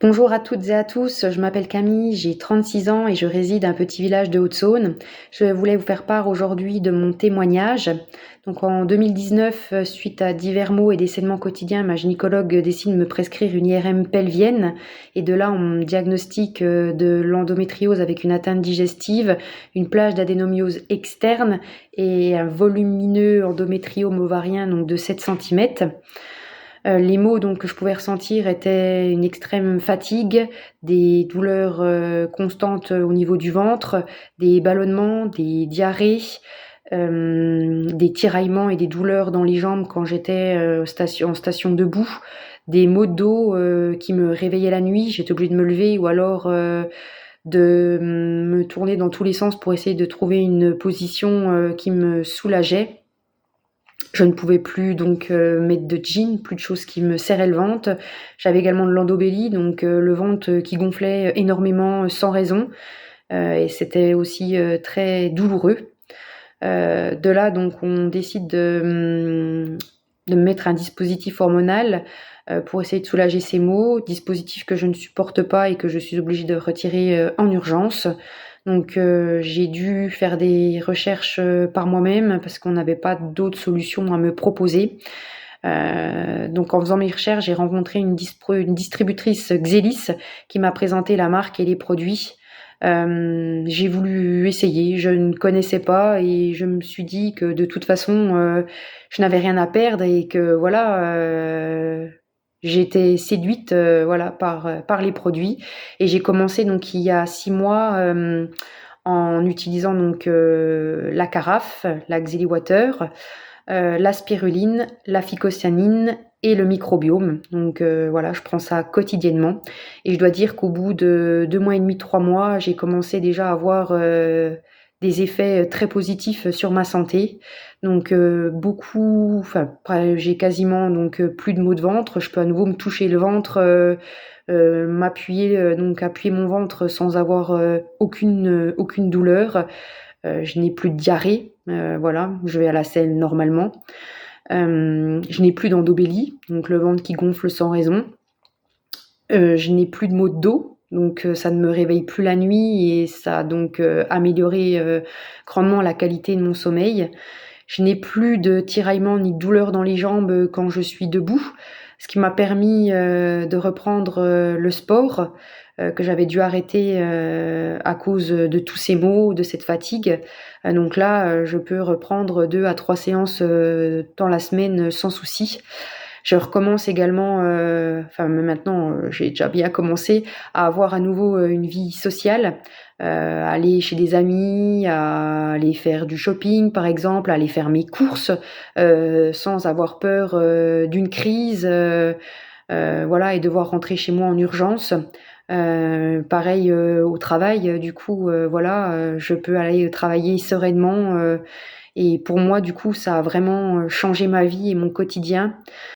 Bonjour à toutes et à tous, je m'appelle Camille, j'ai 36 ans et je réside à un petit village de Haute-Saône. Je voulais vous faire part aujourd'hui de mon témoignage. Donc en 2019, suite à divers maux et des saignements quotidiens, ma gynécologue décide de me prescrire une IRM pelvienne et de là on me diagnostique de l'endométriose avec une atteinte digestive, une plage d'adénomiose externe et un volumineux endométriome ovarien donc de 7 cm. Les maux donc que je pouvais ressentir étaient une extrême fatigue, des douleurs constantes au niveau du ventre, des ballonnements, des diarrhées, des tiraillements et des douleurs dans les jambes quand j'étais en station debout, des maux de dos qui me réveillaient la nuit, j'étais obligée de me lever ou alors de me tourner dans tous les sens pour essayer de trouver une position qui me soulageait. Je ne pouvais plus donc mettre de jeans, plus de choses qui me serraient le ventre. J'avais également de l'endobélie, donc le ventre qui gonflait énormément sans raison. Et c'était aussi très douloureux. De là, donc, on décide de me mettre un dispositif hormonal pour essayer de soulager ces maux, dispositif que je ne supporte pas et que je suis obligée de retirer en urgence. Donc j'ai dû faire des recherches par moi-même parce qu'on n'avait pas d'autres solutions à me proposer. Donc en faisant mes recherches, j'ai rencontré une distributrice Xelis qui m'a présenté la marque et les produits. J'ai voulu essayer, je ne connaissais pas et je me suis dit que de toute façon, je n'avais rien à perdre et que voilà, j'étais séduite voilà par les produits et j'ai commencé donc il y a 6 mois en utilisant donc la carafe, la Xeli Water, la spiruline, la phycocyanine et le microbiome. Donc voilà, je prends ça quotidiennement et je dois dire qu'au bout de 2 mois et demi, 3 mois, j'ai commencé déjà à avoir des effets très positifs sur ma santé. Donc j'ai quasiment donc plus de maux de ventre. Je peux à nouveau me toucher le ventre, m'appuyer donc appuyer mon ventre sans avoir aucune douleur. Je n'ai plus de diarrhée, voilà, je vais à la selle normalement. Je n'ai plus d'endobélie, donc le ventre qui gonfle sans raison. Je n'ai plus de maux de dos, donc ça ne me réveille plus la nuit et ça a donc amélioré grandement la qualité de mon sommeil. Je n'ai plus de tiraillements ni de douleurs dans les jambes quand je suis debout, ce qui m'a permis de reprendre le sport que j'avais dû arrêter à cause de tous ces maux, de cette fatigue. Donc là, je peux reprendre 2 à 3 séances dans la semaine sans souci. Je recommence également, même maintenant, j'ai déjà bien commencé à avoir à nouveau une vie sociale, aller chez des amis, à aller faire du shopping par exemple, à aller faire mes courses sans avoir peur d'une crise, voilà, et devoir rentrer chez moi en urgence. Pareil au travail, du coup, voilà, je peux aller travailler sereinement et pour moi, du coup, ça a vraiment changé ma vie et mon quotidien.